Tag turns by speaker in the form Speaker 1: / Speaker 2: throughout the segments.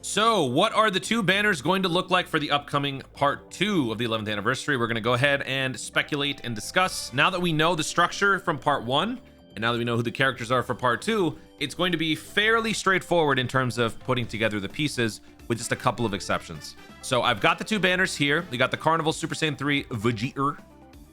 Speaker 1: So what are the two banners going to look like for the upcoming part 2 of the 11th anniversary? We're going to go ahead and speculate and discuss. Now that we know the structure from part 1, and now that we know who the characters are for part 2, it's going to be fairly straightforward in terms of putting together the pieces, with just a couple of exceptions. So I've got the two banners here. We got the Carnival Super Saiyan 3 Vegeta,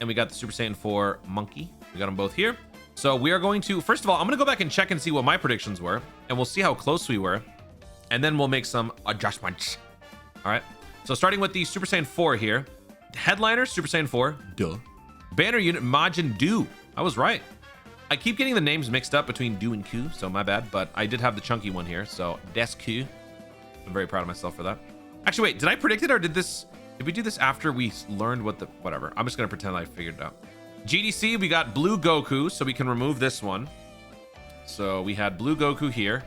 Speaker 1: and we got the Super Saiyan 4 Monkey. We got them both here. So we are going to, first of all, I'm going to go back and check and see what my predictions were, and we'll see how close we were. And then we'll make some adjustments. All right. So starting with the Super Saiyan 4 here. Headliner, Super Saiyan 4. Duh. Banner unit, Majin Do. I was right. I keep getting the names mixed up between Do and Ku, so my bad. But I did have the chunky one here, so Des Ku. I'm very proud of myself for that. Actually, wait, did I predict it or did we do this after we learned what the, whatever. I'm just going to pretend I figured it out. GDC, we got Blue Goku, so we can remove this one. So we had Blue Goku here.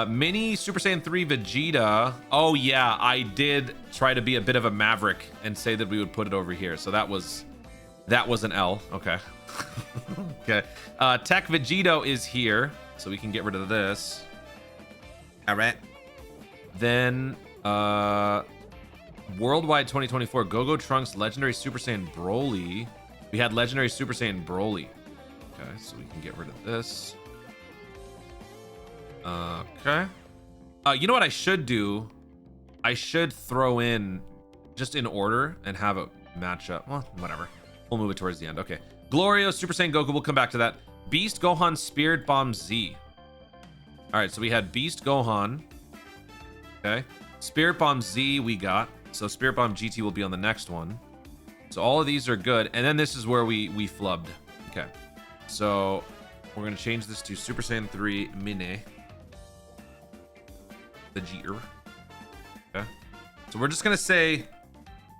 Speaker 1: Mini Super Saiyan 3 Vegeta. Oh yeah, I did try to be a bit of a maverick and say that we would put it over here. So that was an L. Okay. Okay. Tech Vegito is here, so we can get rid of this. All right. Then Worldwide 2024 Go-Go Trunks Legendary Super Saiyan Broly. We had Legendary Super Saiyan Broly. Okay, so we can get rid of this. Okay. You know what I should do? I should throw in just in order and have a matchup. Well, whatever. We'll move it towards the end. Okay. Glorio, Super Saiyan Goku. We'll come back to that. Beast Gohan, Spirit Bomb Z. All right. So we had Beast Gohan. Okay. Spirit Bomb Z we got. So Spirit Bomb GT will be on the next one. So all of these are good. And then this is where we flubbed. Okay. So we're going to change this to Super Saiyan 3 Mini. Vegeta. Okay. So we're just gonna say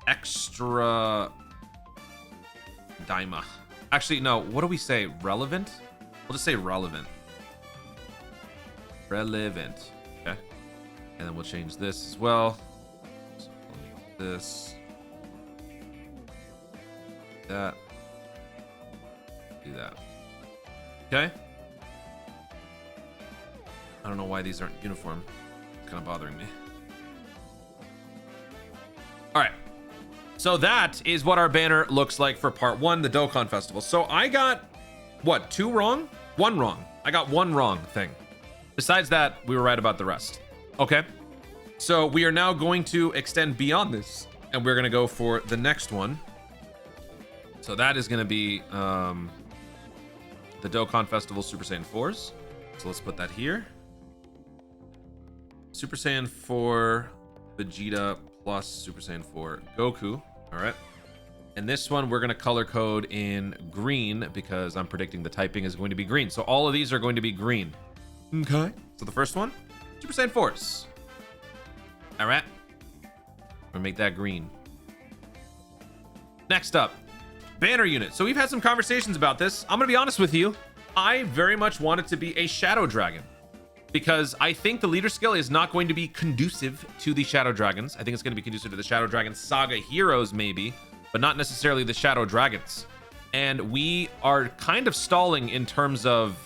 Speaker 1: extra Daima. Actually, no, what do we say? Relevant? We'll just say relevant. Relevant. Okay. And then we'll change this as well. So this. That. Do that. Okay. I don't know why these aren't uniform. Kind of bothering me. All right, so that is what our banner looks like for part 1, the Dokkan Festival. So I got what, 2 wrong? 1 wrong. I got 1 wrong thing. Besides that, we were right about the rest. Okay, so we are now going to extend beyond this, and we're gonna go for the next one. So that is gonna be the Dokkan Festival Super Saiyan 4s. So let's put that here. Super Saiyan 4 Vegeta plus Super Saiyan 4 Goku. All right. And this one we're going to color code in green because I'm predicting the typing is going to be green. So all of these are going to be green. Okay. So the first one, Super Saiyan 4s. All right. We're going to make that green. Next up, banner unit. So we've had some conversations about this. I'm going to be honest with you. I very much want it to be a Shadow Dragon, because I think the leader skill is not going to be conducive to the Shadow Dragons. I think it's going to be conducive to the Shadow Dragon Saga heroes, maybe, but not necessarily the Shadow Dragons. And we are kind of stalling in terms of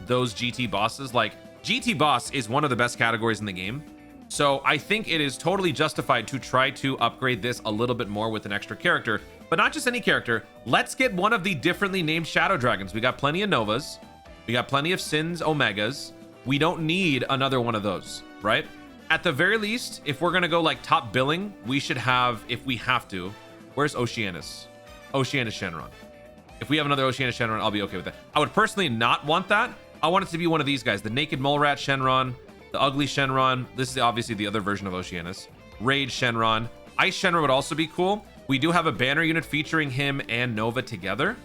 Speaker 1: those GT bosses. Like, GT boss is one of the best categories in the game. So I think it is totally justified to try to upgrade this a little bit more with an extra character, but not just any character. Let's get one of the differently named Shadow Dragons. We got plenty of Novas. We got plenty of Sins Omegas. We don't need another one of those, right? At the very least, if we're gonna go like top billing, we should have, if we have to, where's Oceanus? Oceanus Shenron. If we have another Oceanus Shenron, I'll be okay with that. I would personally not want that. I want it to be one of these guys, the Naked Mole Rat Shenron, the Ugly Shenron. This is obviously the other version of Oceanus. Rage Shenron. Ice Shenron would also be cool. We do have a banner unit featuring him and Nova together.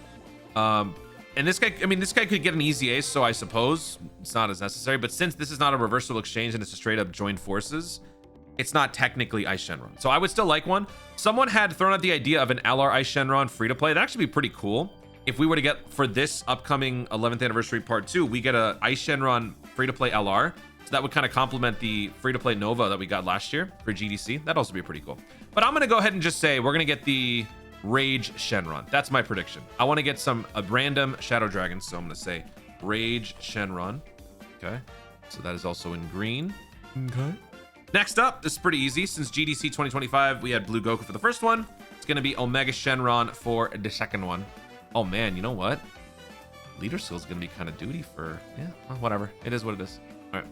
Speaker 1: And this guy, I mean, this guy could get an easy ace, so I suppose it's not as necessary. But since this is not a reversal exchange and it's a straight up joined forces, it's not technically Ice Shenron. So I would still like one. Someone had thrown out the idea of an LR Ice Shenron free to play. That'd actually be pretty cool. If we were to get, for this upcoming 11th anniversary part 2, we get a Ice Shenron free to play LR. So that would kind of complement the free to play Nova that we got last year for GDC. That'd also be pretty cool. But I'm going to go ahead and just say we're going to get the Rage Shenron. That's my prediction. I want to get a random Shadow Dragon, so I'm going to say Rage Shenron. Okay. So that is also in green. Okay. Next up, this is pretty easy. Since GDC 2025, we had Blue Goku for the first one. It's going to be Omega Shenron for the second one. Oh, man, you know what? Leader skill is going to be kind of duty for... Yeah, well, whatever. It is what it is. All right.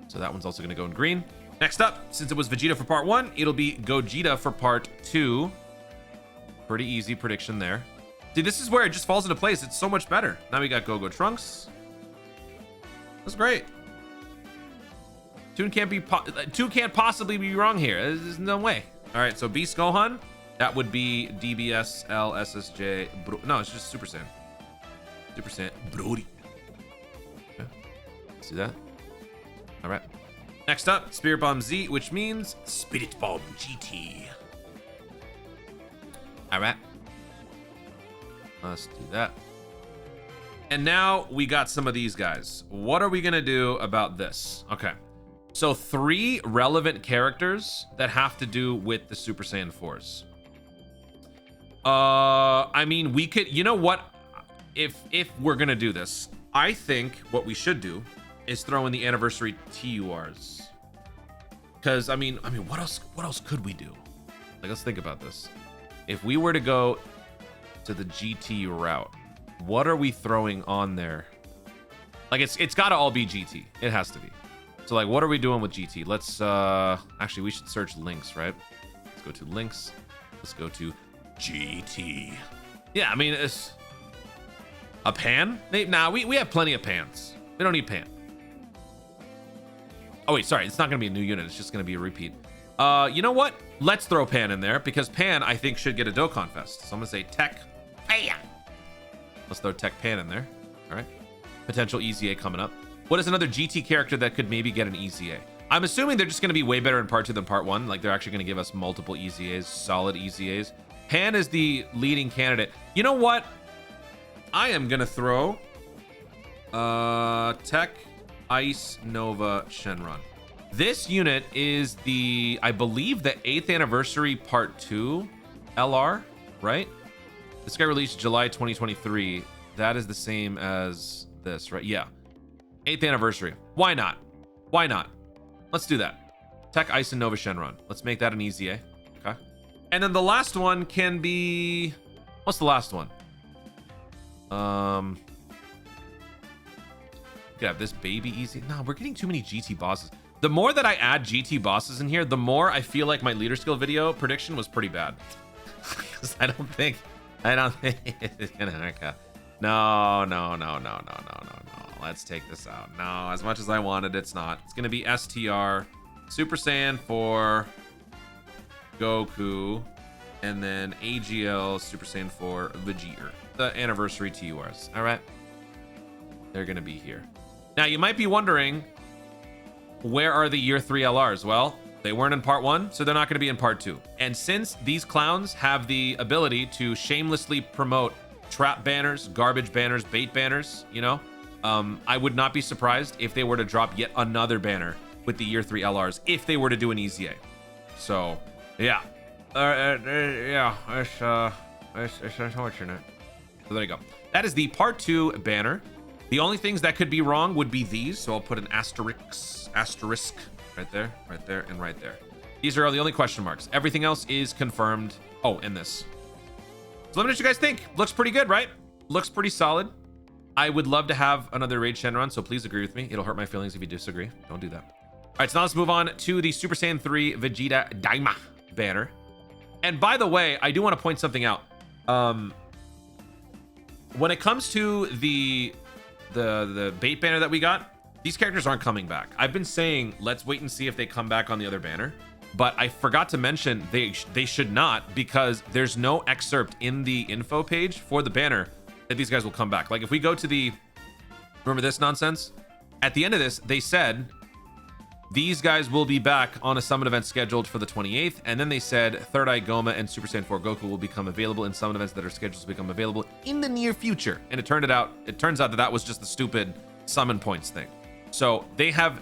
Speaker 1: So that one's also going to go in green. Next up, since it was Vegeta for part 1, it'll be Gogeta for part 2. Pretty easy prediction there. See, this is where it just falls into place. It's so much better. Now we got Go-Go Trunks. That's great. Two can't possibly be wrong here. There's no way. All right, so Beast Gohan, that would be DBS LSSJ. No, it's just Super Saiyan. Super Saiyan Brody. Okay. See that? All right. Next up, Spirit Bomb Z, which means Spirit Bomb GT. All right. Let's do that. And now we got some of these guys. What are we gonna do about this? Okay. So 3 relevant characters that have to do with the Super Saiyan 4s. I mean, we could, you know what? If we're gonna do this, I think what we should do is throw in the anniversary TURs. Because I mean, what else could we do? Like, let's think about this. If we were to go to the GT route, what are we throwing on there? Like, it's got to all be GT. It has to be. So like, what are we doing with GT? Let's actually, we should search links, right? Let's go to links. Let's go to GT. Yeah, I mean, it's a pan. Nah, we have plenty of pans. We don't need pan. Oh wait, sorry, it's not gonna be a new unit. It's just gonna be a repeat. You know what? Let's throw Pan in there because Pan, I think, should get a Dokkan Fest. So I'm gonna say Tech Pan. Let's throw Tech Pan in there. All right. Potential EZA coming up. What is another GT character that could maybe get an EZA? I'm assuming they're just gonna be way better in part 2 than part 1. Like, they're actually gonna give us multiple EZAs, solid EZAs. Pan is the leading candidate. You know what? I am gonna throw Tech Ice Nova Shenron. This unit is the, I believe, the 8th anniversary part 2 LR, right? This guy released July 2023. That is the same as this, right? Yeah. 8th anniversary. Why not? Why not? Let's do that. Tech Ice and Nova Shenron. Let's make that an EZA. Okay. And then the last one can be... What's the last one? We could have this baby easy. No, we're getting too many GT bosses. The more that I add GT bosses in here, the more I feel like my leader skill video prediction was pretty bad. Because I don't think it's gonna work out. No. Let's take this out. No, as much as I wanted, it's not. It's gonna be STR, Super Saiyan 4, Goku, and then AGL, Super Saiyan 4, Vegeta. The anniversary TURs. All right. They're gonna be here. Now you might be wondering, where are the year 3 LRs? Well, they weren't in part 1, so they're not going to be in part 2. And since these clowns have the ability to shamelessly promote trap banners, garbage banners, bait banners, you know, I would not be surprised if they were to drop yet another banner with the year 3 LRs if they were to do an EZA. So, yeah. Yeah, it's unfortunate. So there you go. That is the part 2 banner. The only things that could be wrong would be these. So I'll put an asterisk right there, and right there. These are the only question marks. Everything else is confirmed. Oh, and this. So let me know what you guys think. Looks pretty good, right? Looks pretty solid. I would love to have another Raid Shenron, so please agree with me. It'll hurt my feelings if you disagree. Don't do that. All right, so now let's move on to the Super Saiyan 3 Vegeta Daima banner. And by the way, I do want to point something out. When it comes to the bait banner that we got, these characters aren't coming back. I've been saying let's wait and see if they come back on the other banner, but I forgot to mention they should not, because there's no excerpt in the info page for the banner that these guys will come back. Like if we go to the, remember this nonsense? At the end of this, they said these guys will be back on a summon event scheduled for the 28th, and then they said Third Eye Goma and Super Saiyan 4 Goku will become available in summon events that are scheduled to become available in the near future. And it turns out that was just the stupid summon points thing. So they have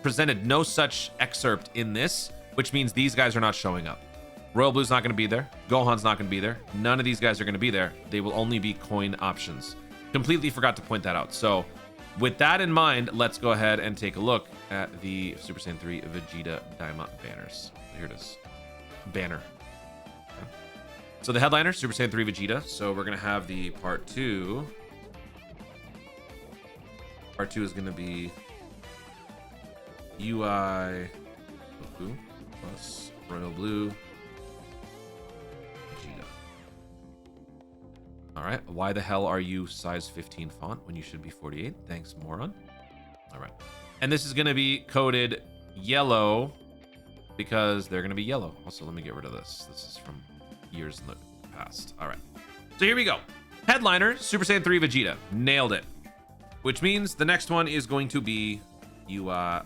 Speaker 1: presented no such excerpt in this, which means these guys are not showing up. Royal Blue's not going to be there. Gohan's not going to be there. None of these guys are going to be there. They will only be coin options. Completely forgot to point that out. So with that in mind, let's go ahead and take a look at the Super Saiyan 3 Vegeta Daima banners. Here it is. Banner. Okay. So the headliner, Super Saiyan 3 Vegeta. So we're going to have the part 2. Part 2 is going to be UI Goku plus Royal Blue Vegeta. All right. Why the hell are you size 15 font when you should be 48? Thanks, moron. All right. And this is going to be coded yellow because they're going to be yellow. Also, let me get rid of this. This is from years in the past. All right. So here we go. Headliner, Super Saiyan 3 Vegeta. Nailed it. Which means the next one is going to be UI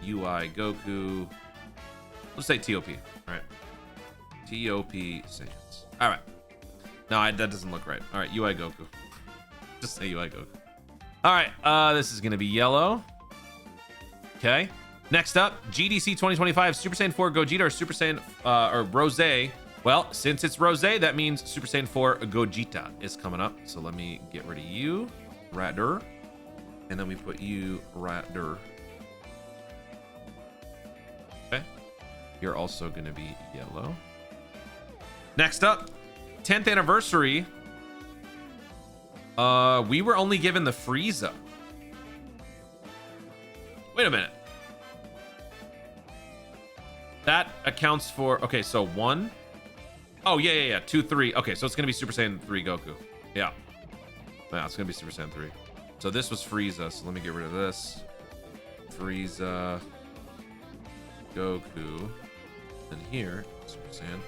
Speaker 1: Goku. Let's say TOP. All right. TOP Saiyans. All right. No, that doesn't look right. All right. UI Goku. Just say UI Goku. All right. This is going to be yellow. Okay. Next up, GDC 2025 Super Saiyan 4 Gogeta or Super Saiyan or Rosé. Well, since it's Rosé, that means Super Saiyan 4 Gogeta is coming up. So let me get rid of you, Radder. And then we put you Radder. Okay. You're also going to be yellow. Next up, 10th anniversary. We were only given the Frieza. Wait a minute. That accounts for, okay, so 1. Oh, yeah. 2, 3. Okay, so it's going to be Super Saiyan 3 Goku. Yeah. Yeah, it's going to be Super Saiyan 3. So this was Frieza, so let me get rid of this. Frieza, Goku, and here, Super Saiyan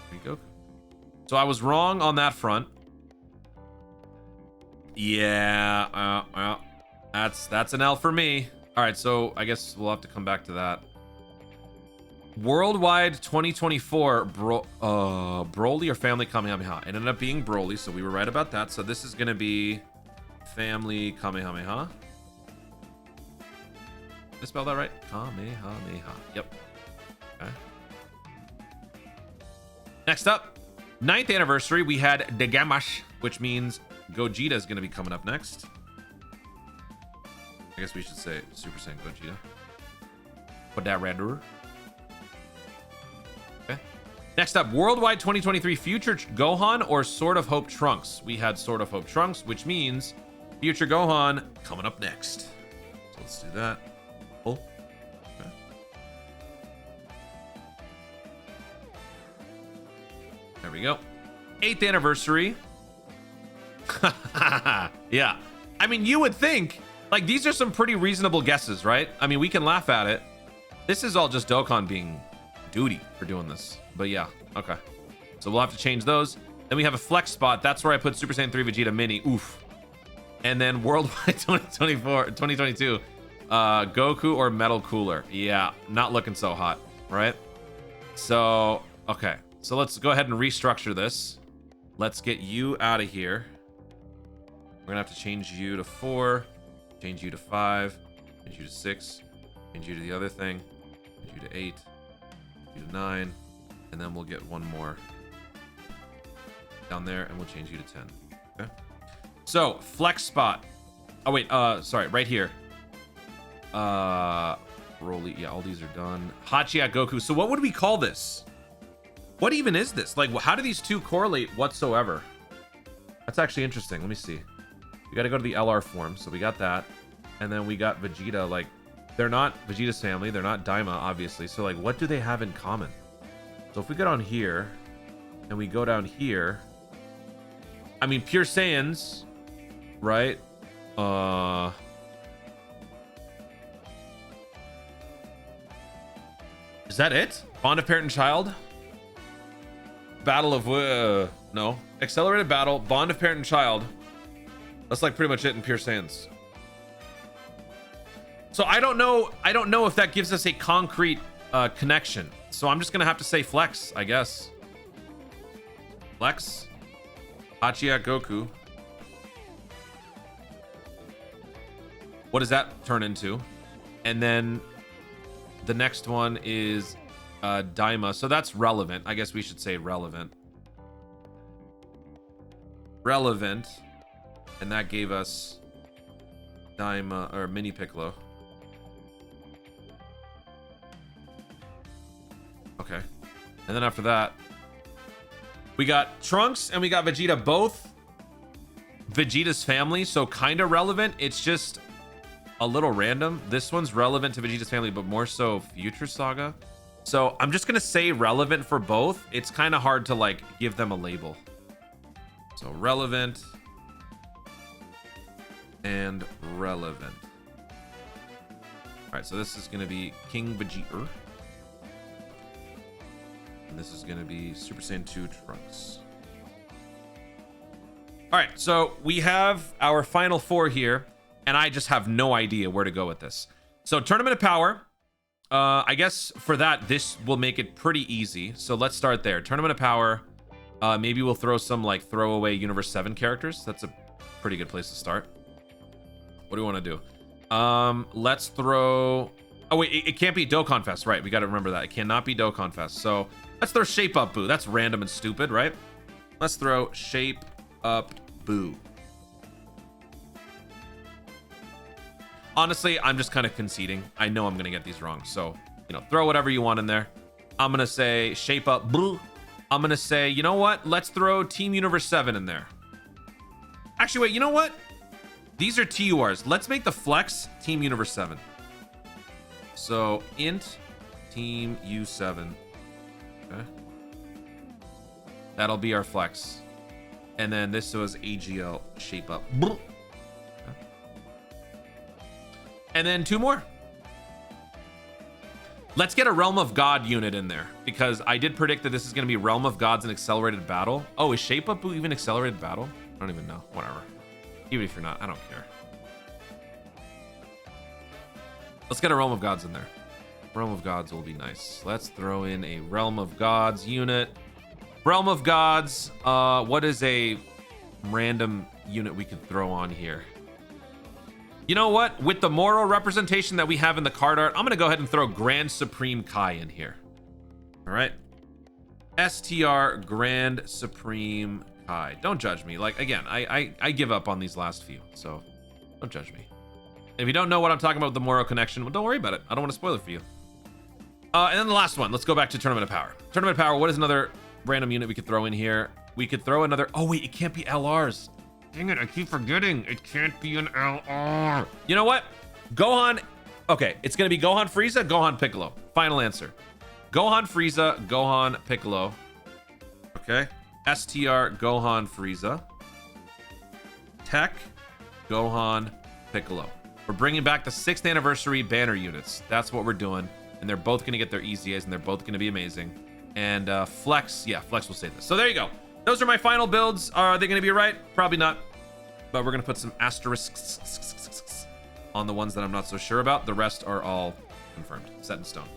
Speaker 1: 3 Goku. So I was wrong on that front. Yeah, that's an L for me. All right, so I guess we'll have to come back to that. Worldwide 2024 Broly or Family Kamehameha. It ended up being Broly, so we were right about that. So this is going to be Family Kamehameha. Did I spell that right? Kamehameha. Yep. Okay. Next up, 9th anniversary. We had Dagamash, which means Gogeta is going to be coming up next. I guess we should say Super Saiyan Gogeta. Put that red door. Okay. Next up, Worldwide 2023 Future Gohan or Sword of Hope Trunks. We had Sword of Hope Trunks, which means Future Gohan coming up next. So let's do that. Oh. Okay. There we go. 8th anniversary. Yeah. I mean, you would think, like, these are some pretty reasonable guesses, right? I mean, we can laugh at it. This is all just Dokkan being duty for doing this. But yeah, okay. So we'll have to change those. Then we have a flex spot. That's where I put Super Saiyan 3 Vegeta Mini. Oof. And then Worldwide 2022, Goku or Metal Cooler. Yeah, not looking so hot, right? So, okay. So let's go ahead and restructure this. Let's get you out of here. We're gonna have to change you to 4, change you to 5, change you to 6, change you to the other thing, change you to 8, change you to 9, and then we'll get one more down there, and we'll change you to 10. Okay. So flex spot. Oh wait, sorry, right here. Broly. Yeah, all these are done. Hachiya Goku. So what would we call this? What even is this? Like, how do these two correlate whatsoever? That's actually interesting. Let me see. We got to go to the LR form. So we got that. And then we got Vegeta. Like, they're not Vegeta's family. They're not Daima, obviously. So, like, what do they have in common? So if we go down here and we go down here, I mean, pure Saiyans, right? Is that it? Bond of parent and child? Battle of no, accelerated battle, bond of parent and child. That's like pretty much it in pure Saiyans. So I don't know if that gives us a concrete connection. So I'm just gonna have to say flex, I guess. Flex, Hachiya Goku. What does that turn into? And then the next one is Daima. So that's relevant. I guess we should say relevant. Relevant. And that gave us Daima or Mini Piccolo. Okay. And then after that, we got Trunks and we got Vegeta, both Vegeta's family, so kind of relevant. It's just a little random. This one's relevant to Vegeta's family, but more so Future Saga. So I'm just gonna say relevant for both. It's kind of hard to like give them a label. So relevant and relevant. All right, so this is gonna be King Vegeta. And this is gonna be Super Saiyan 2 Trunks. All right, so we have our final four here, and I just have no idea where to go with this. So Tournament of Power, I guess for that, this will make it pretty easy. So let's start there. Tournament of Power, maybe we'll throw some like throwaway Universe 7 characters. That's a pretty good place to start. What do we want to do? Let's throw, oh wait, it can't be Dokkan Fest, right? We got to remember that. It cannot be Dokkan Fest. So let's throw Shape Up Boo. That's random and stupid, right? Let's throw Shape Up Boo. Honestly, I'm just kind of conceding. I know I'm going to get these wrong. So, you know, throw whatever you want in there. I'm going to say Shape Up Boo. I'm going to say, you know what? Let's throw Team Universe 7 in there. Actually, wait, you know what? These are TURs. Let's make the flex Team Universe 7. So, int Team U7. Okay. That'll be our flex. And then this was AGL Shape Up. Okay. And then two more. Let's get a Realm of God unit in there, because I did predict that this is going to be Realm of Gods and Accelerated Battle. Oh, is Shape Up Boo even Accelerated Battle? I don't even know. Whatever. Even if you're not, I don't care. Let's get a Realm of Gods in there. Realm of Gods will be nice. Let's throw in a Realm of Gods unit. Realm of Gods. What is a random unit we could throw on here? You know what? With the moral representation that we have in the card art, I'm going to go ahead and throw Grand Supreme Kai in here. All right. STR Grand Supreme Kai. Don't judge me. Like, again, I give up on these last few, so don't judge me. If you don't know what I'm talking about with the moral connection, well, don't worry about it. I don't want to spoil it for you. And then the last one. Let's go back to Tournament of Power. Tournament of Power, what is another random unit we could throw in here? We could throw another... Oh, wait, it can't be LRs. Dang it, I keep forgetting. It can't be an LR. You know what? Gohan. Okay, it's going to be Gohan Frieza, Gohan Piccolo. Final answer. Gohan Frieza, Gohan Piccolo. Okay. STR Gohan Frieza. Tech Gohan Piccolo. We're bringing back the 6th anniversary banner units. That's what we're doing. And they're both going to get their EZAs, and they're both going to be amazing. And Flex, yeah, Flex will say this. So there you go. Those are my final builds. Are they going to be right? Probably not. But we're going to put some asterisks on the ones that I'm not so sure about. The rest are all confirmed, set in stone.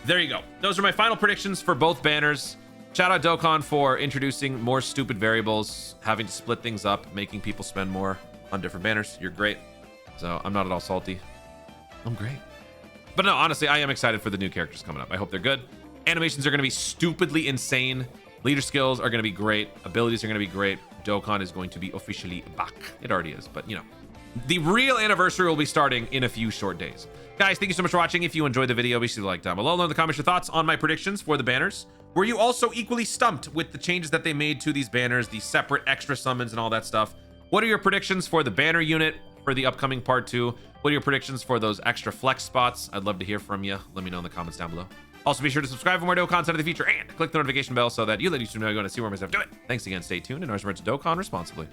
Speaker 1: There you go. Those are my final predictions for both banners. Shout out Dokkan for introducing more stupid variables, having to split things up, making people spend more on different banners. You're great. So I'm not at all salty. I'm great. But no, honestly, I am excited for the new characters coming up. I hope they're good. Animations are going to be stupidly insane. Leader skills are going to be great. Abilities are going to be great. Dokkan is going to be officially back. It already is, but you know. The real anniversary will be starting in a few short days. Guys, thank you so much for watching. If you enjoyed the video, be sure to like down below. Leave in the comments your thoughts on my predictions for the banners. Were you also equally stumped with the changes that they made to these banners, the separate extra summons and all that stuff? What are your predictions for the banner unit for the upcoming part 2? What are your predictions for those extra flex spots? I'd love to hear from you. Let me know in the comments down below. Also, be sure to subscribe for more Dokkan content in the future and click the notification bell so that you let YouTube know you're going to see more of my stuff. Do it. Thanks again. Stay tuned and remember to Dokkan responsibly.